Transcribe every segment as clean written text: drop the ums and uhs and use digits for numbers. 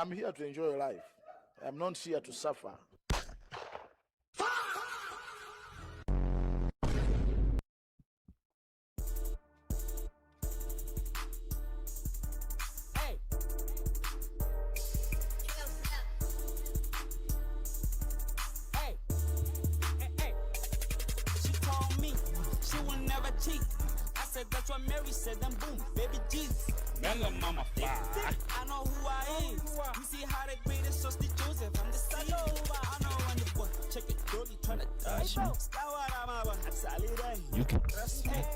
I'm here to enjoy life. I'm not here to suffer. I said that's what Mary said, and boom, baby Jesus. Bella mama fly. I know who I is. You see how they greatest trust the Joseph. I'm the side over. I know when the boy check it, dolly tryna touch me. You can.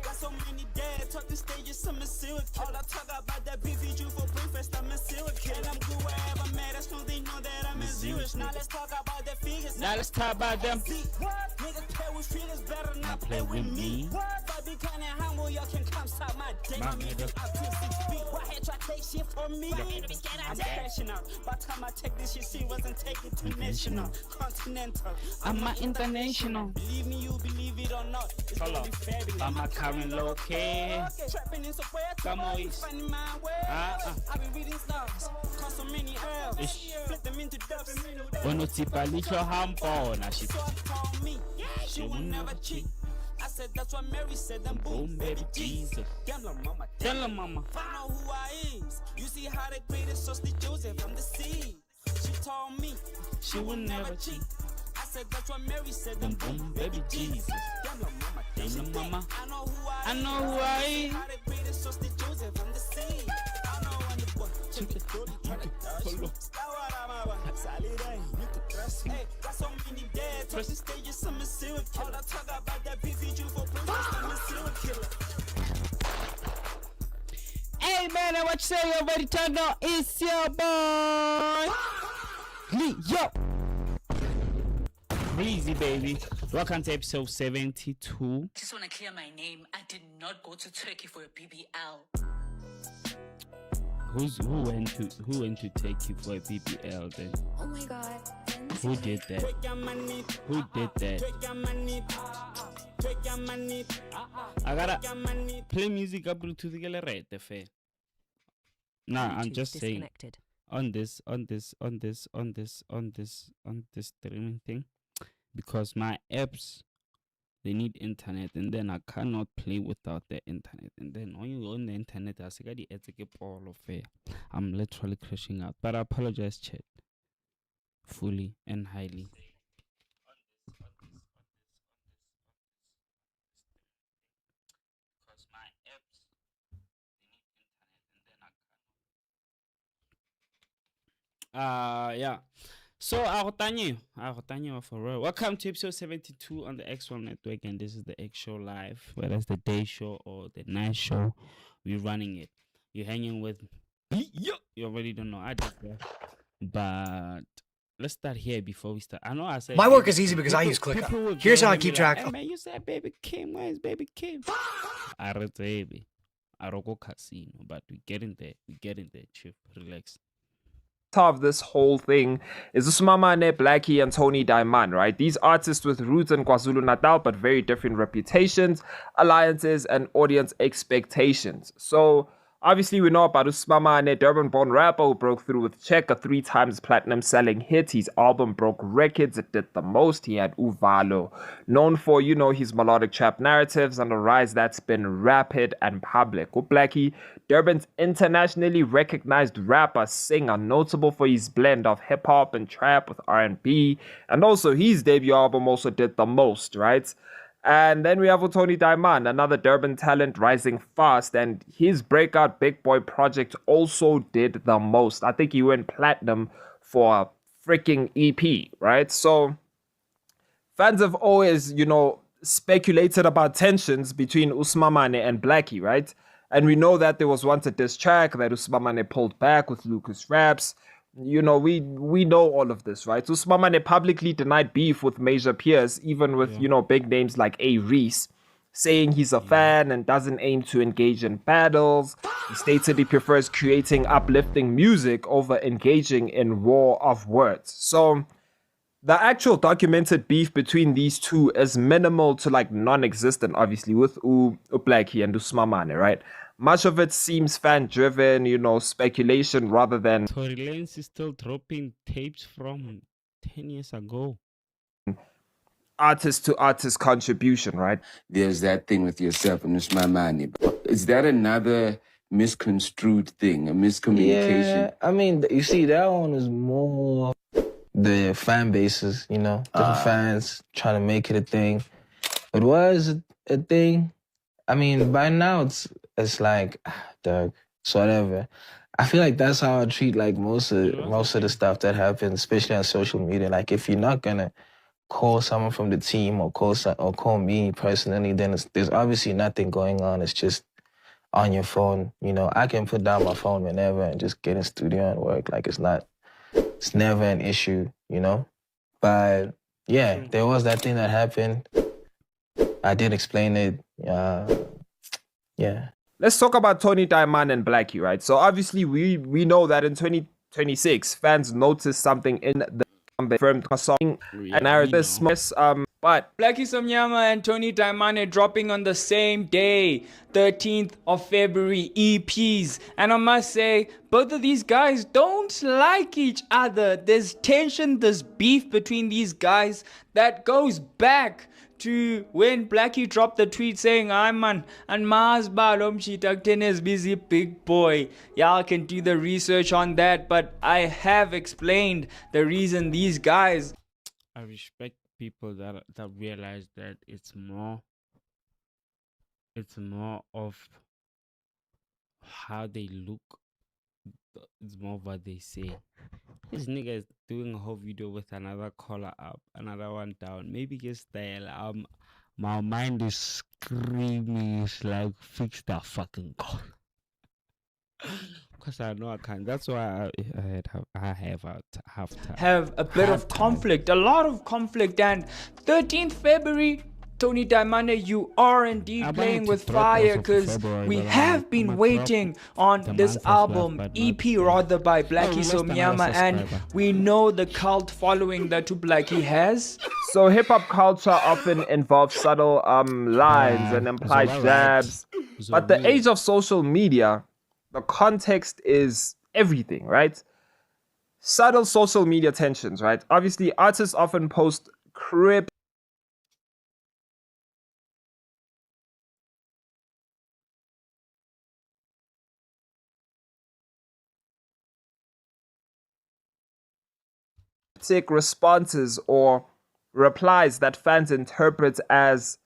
Got so many dead talking stages, some is serial killer. All I talk about that beef you for breakfast, I'm a serial killer. And I'm good wherever mad, that's no they know that I'm a serious. Now let's talk about the figures. Now let's talk about them. Niggas play with feelings, better not play with me. But be kind of humble, y'all can come stop my day. My nigga, I'm 6 feet. Why had y'all take shit from me? I'm crashing out. By the time I take this shit, she wasn't taking to national, continental. I'm a international. Believe me, you believe it or not. It's Hold gonna on. be fabulous. I'm a coming low key. Trapping in somewhere, Come on, East. finding my way. I've been reading stars, caught so many L's. Flip them into dubs. When you tip a little hampona, she So told me, she will never cheat. I said that's what Mary said, and boom, baby Jesus. Gambler mama, tell her mama. I know who I is. You see how they greatest trust the Joseph from the seed. She told me She will never cheat. I said that's what Mary said, Boom, boom, baby Jesus. Gambler mama, Gambler mama. I know who I I is. know who I See am. how they greatest trust the Joseph from the seed. I know when the boy check it, dolly tryna touch me. You could trust me. Got so many dead talking stages, some is serial killer. All I talk about that beef you for breakfast, I'm a serial killer. Hey man, what you say? You ready to know? It's your boy Leo Breezy, baby. Welcome to episode 72. Just want to clear my name. I did not go to Turkey for a BBL. Who went to take you for a BBL then? Oh my god. Who did that? Who did that? I gotta play music up to the right fair. Nah, I'm just saying on this streaming thing, because my apps, they need internet, and then I cannot play without the internet. And then when you on the internet, I say the ads get all of it. I'm literally crashing out. But I apologize, chat, fully and highly. Because my apps, they need internet, and then I cannot. Yeah. So, Agotanyo for real. Welcome to episode 72 on the X1 Network, and this is the X Show Live, whether it's the day show or the night show. We're running it. You're hanging with me. You already don't know. I did that. But let's start here before we start. I know I said my work is easy because I use ClickUp. Here's how I keep track. Hey, man, you said Baby Kim. Where is Baby Kim? I read baby. I don't go casino, but we get in there. Chief, relax. Of this whole thing is Usmamane, Blackie, and Tony Diamond, right? These artists with roots in KwaZulu-Natal, but very different reputations, alliances, and audience expectations. So, obviously, we know about Usmamane, Durban-born rapper who broke through with Check, a 3 times platinum selling hit. His album broke records. It did the most. He had Uvalo, known for, his melodic trap narratives and a rise that's been rapid and public. Blackie, Durban's internationally recognized rapper, singer, notable for his blend of hip-hop and trap with R&B. And also, his debut album also did the most, right? And then we have Tony Diamond, another Durban talent rising fast, and his breakout Big Boy project also did the most. I think he went platinum for a freaking EP, right? So fans have always, speculated about tensions between Usmamane and Blackie, right? And we know that there was once a diss track that Usmamane pulled back with Lucas Raps. We know all of this, right? Usmamane publicly denied beef with major peers, even with, big names like A. Reese, saying he's a fan and doesn't aim to engage in battles. He stated he prefers creating uplifting music over engaging in war of words. So the actual documented beef between these two is minimal to non-existent, obviously, with Blackie and Usmamane, right? Much of it seems fan driven, speculation rather than Tory Lanez is still dropping tapes from 10 years ago. artist to artist contribution, right? There's that thing with yourself, and it's my money. Is that another misconstrued thing, a miscommunication? Yeah, I mean, you see, that one is more the fan bases, different fans trying to make it a thing. But was it a thing? I mean, by now it's like, dog, it's whatever. I feel like that's how I treat like most of the stuff that happens, especially on social media. Like, if you're not gonna call someone from the team or call me personally, then there's obviously nothing going on. It's just on your phone. I can put down my phone whenever and just get in studio and work. Like, it's never an issue, But yeah, there was that thing that happened. I did explain it. Yeah. Let's talk about Tony Diamond and Blackie, right? So obviously we know that in 2026, fans noticed something in the confirmed song and but Blackie Somnyama and Tony Diamond dropping on the same day, 13th of February, EPs. And I must say, both of these guys don't like each other. There's tension, there's beef between these guys that goes back to when Blackie dropped the tweet saying, I'm man, and Mars Balom Chitak is busy big boy. Y'all can do the research on that, but I have explained the reason these guys. I respect people that realize that it's more of how they look. It's more what they say. This nigga is doing a whole video with another collar up, another one down. Maybe get style. My mind is screaming. It's like, fix that fucking collar. Because I know I can't. That's why I have a bit of conflict, a lot of conflict. And 13th February, Tony Diamond, you are indeed playing with fire, because we have been waiting on this album, EP rather, by Blackie Somnyama, and we know the cult following that Blackie has. So hip-hop culture often involves subtle lines and implied jabs, but the age of social media, the context is everything, right? Subtle social media tensions, right? Obviously, artists often post cryptic responses or replies that fans interpret as,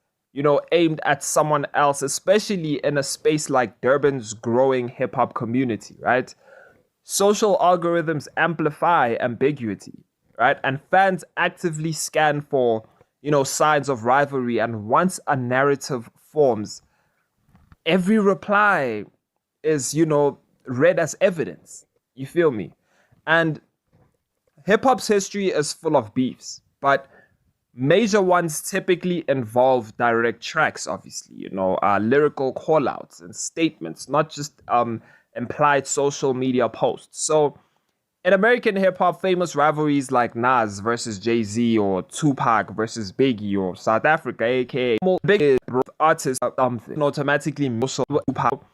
aimed at someone else, especially in a space like Durban's growing hip hop community, right? Social algorithms amplify ambiguity, right? And fans actively scan for, signs of rivalry. And once a narrative forms, every reply is, read as evidence. You feel me? And hip hop's history is full of beefs, but major ones typically involve direct tracks, obviously, lyrical callouts and statements, not just implied social media posts. So in American hip hop, famous rivalries like Nas versus Jay-Z or Tupac versus Biggie, or South Africa, aka big artists, automatically Tupac.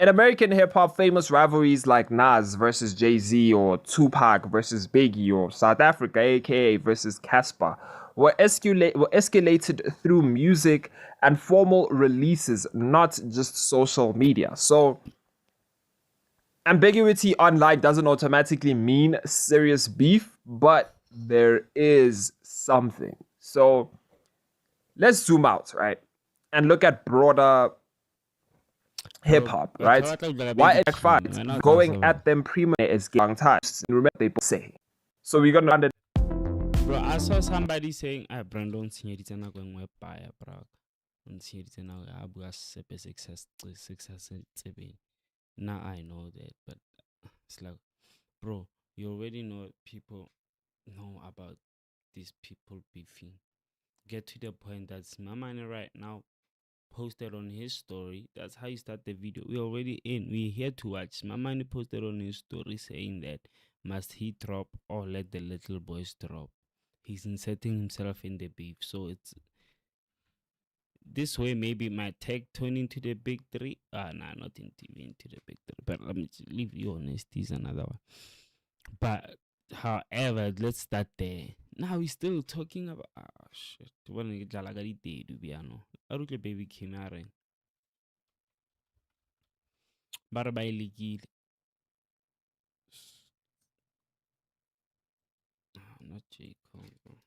In American hip hop, famous rivalries like Nas versus Jay-Z or Tupac versus Biggie, or South Africa, aka versus Casper, were escalated through music and formal releases, not just social media. So ambiguity online doesn't automatically mean serious beef, but there is something. So let's zoom out, right? And look at broader hip hop, right? Why going at them prima is long times. Remember they both say. So we're gonna under. Bro, I saw somebody saying, Brandon Signorita na going web buy bro. Signorita na abu success. Now I know that, but it's like, bro, you already know people know about these people beefing. Get to the point that's my money right now posted on his story. That's how you start the video. We're already in. We're here to watch. My money posted on his story saying that must he drop or let the little boys drop. He's inserting himself in the beef. So this way maybe it might take Tony into the big three. Nah, not into the big three. But let me leave you honest. He's another one. But however, let's start there. Now we're still talking about shit. When we get like a day to be ano. I look like baby came out. But by league. Not J. Cole.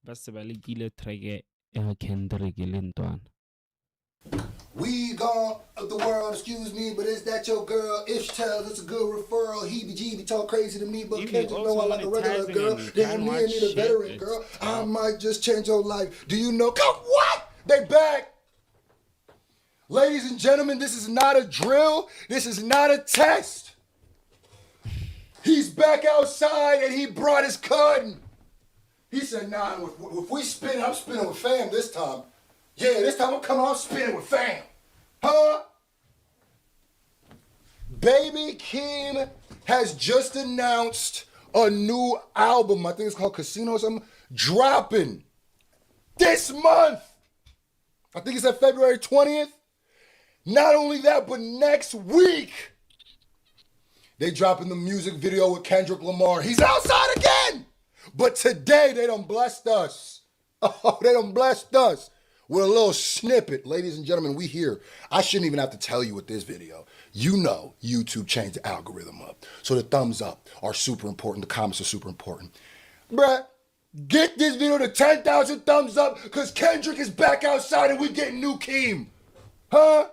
But se ba lekile track Kendrick le ntwana. We gone of the world, excuse me, but is that your girl? If she tells it's a good referral, heebie-jeebie talk crazy to me, but can't you know I like a regular girl? Damn me, I need a veteran girl. I might just change your life. Do you know? Come what? They back. Ladies and gentlemen, this is not a drill. This is not a test. He's back outside and he brought his cousin. He said, nah, if we spin, I'm spinning with fam this time. Yeah, this time I'm coming on spinning with fam. Huh? Baby KEEM has just announced a new album. I think it's called Casino or something. Dropping this month. I think it's at February 20th. Not only that, but next week, they dropping the music video with Kendrick Lamar. He's outside again. But today, they done blessed us. Oh, they done blessed us with a little snippet. Ladies and gentlemen, we here. I shouldn't even have to tell you with this video. You know YouTube changed the algorithm up. So the thumbs up are super important. The comments are super important. Bruh, get this video to 10,000 thumbs up because Kendrick is back outside and we getting new KEEM. Huh?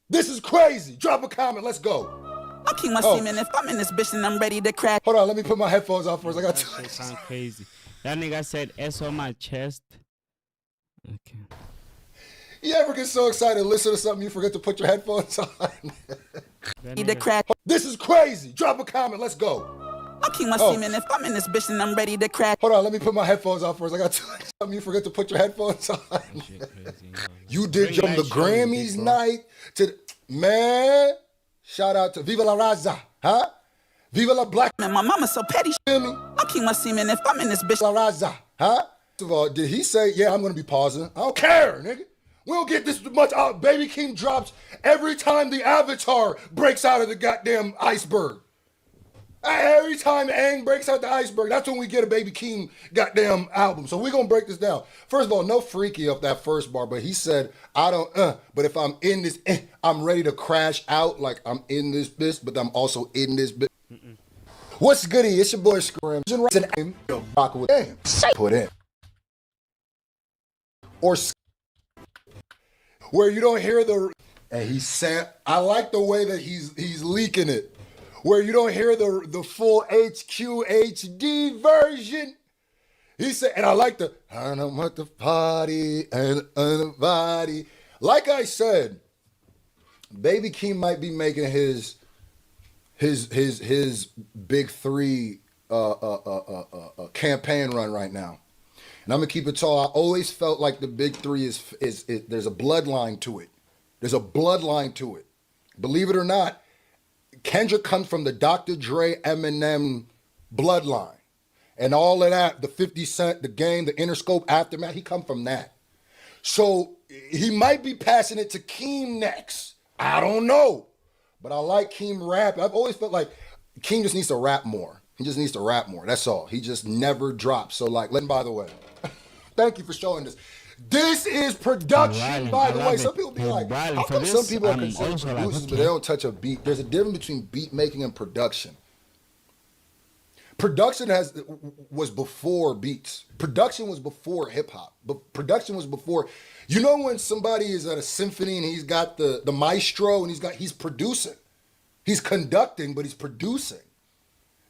This is crazy. Drop a comment. Let's go. I'll keep my semen if I'm in this bitch and I'm ready to crack. Hold on, let me put my headphones on first. I got to. That sound crazy. That nigga said S on my chest. Okay. You ever get so excited to listen to something you forget to put your headphones on? The crack. This is crazy. Drop a comment. Let's go. I'll keep my semen if I'm in this bitch and I'm ready to crack. Hold on, let me put my headphones on first. I got to. Something you forget to put your headphones on. You did from the Grammys night to the, man. Shout out to Viva la Raza, huh? Viva la Black. Man, my mama so petty. Feel me? I'll keep my semen if I'm in this bitch. La Raza, huh? First of all, did he say, yeah, I'm gonna be pausing? I don't care, nigga. We don't get this much out. Baby KEEM drops every time the Avatar breaks out of the goddamn iceberg. Every time Aang breaks out the iceberg, that's when we get a Baby KEEM goddamn album. So we're gonna break this down. First of all, no freaky off that first bar, but he said, I don't, but if I'm in this, I'm ready to crash out. Like I'm in this bitch, but I'm also in this bitch. What's goody? It's your boy Scram. Rock with put in. Or where you don't hear the, and he said, I like the way that he's leaking it. Where you don't hear the full HQHD version. He said, and I like the, I'm at the party and the body. Like I said, Baby KEEM might be making his big three campaign run right now. And I'm gonna keep it tall. I always felt like the big three is there's a bloodline to it. There's a bloodline to it. Believe it or not, Kendrick comes from the Dr. Dre, Eminem bloodline. And all of that, the 50 Cent, the Game, the Interscope, Aftermath, he come from that. So he might be passing it to KEEM next. I don't know. But I like KEEM rap. I've always felt like KEEM just needs to rap more. He just needs to rap more. That's all. He just never drops. So like, by the way, thank you for showing this. This is production, by the way. Some people be like, how come some people are considered producers, but they don't touch a beat? There's a difference between beat making and production. Production was before beats. Production was before hip hop. But production was before, you know, when somebody is at a symphony and he's got the maestro and he's producing. He's conducting, but he's producing.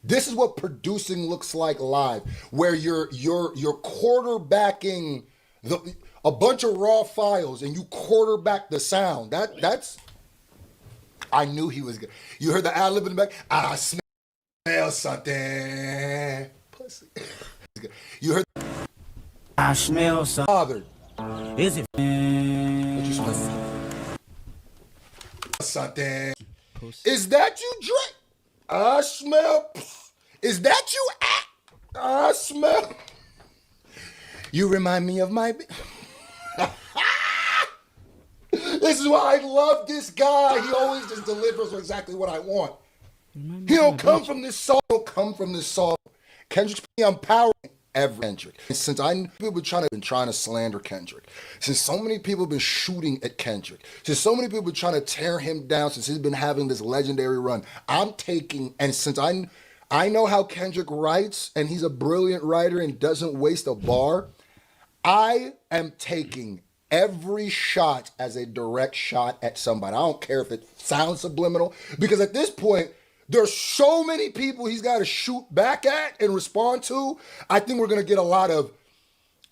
This is what producing looks like live, where you're quarterbacking a bunch of raw files and you quarterback the sound. That's I knew he was good. You heard the ad-lib in the back? I smell something. Pussy. You heard I smell something. Father. Is it? What you smell? Something. Pussy. Is that you, Drake? I smell. Is that you? I smell. You remind me of my. This is why I love this guy. He always just delivers exactly what I want. He don't come from this song. Don't come from this song. Kendrick's empowering every Kendrick. And since I know people been trying to slander Kendrick, since so many people have been shooting at Kendrick, since so many people have been trying to tear him down, since he's been having this legendary run, I'm taking, and since I know how Kendrick writes, and he's a brilliant writer and doesn't waste a bar, I am taking every shot as a direct shot at somebody. I don't care if it sounds subliminal, because at this point, there's so many people he's got to shoot back at and respond to. I think we're going to get a lot of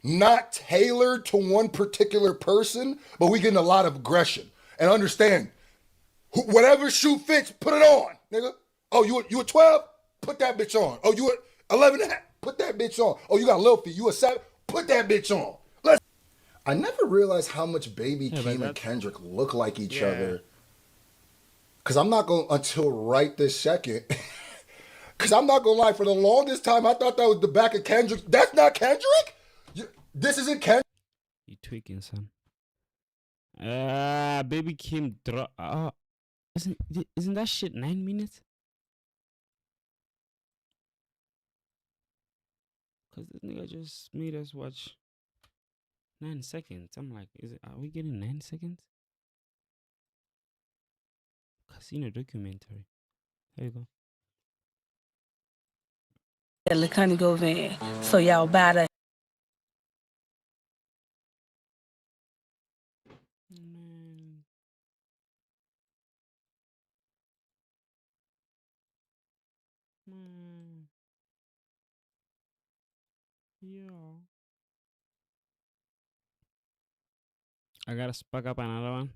not tailored to one particular person, but we're getting a lot of aggression. And understand, whatever shoe fits, put it on, nigga. Oh, you a 12? Put that bitch on. Oh, you a 11 and a half? Put that bitch on. Oh, you got little feet. You a 7? Put that bitch on. I never realized how much Baby Keem and Kendrick look like each other. Because I'm not going, until right this second, because I'm not going to lie, for the longest time, I thought that was the back of Kendrick. That's not Kendrick? This isn't Kendrick? You tweaking, son. Baby Keem isn't that shit 9 minutes? Because this nigga just made us watch 9 seconds. I'm like, are we getting 9 seconds? Casino documentary. There you go. Lakani go van. So y'all buy that. I gotta spark up another one.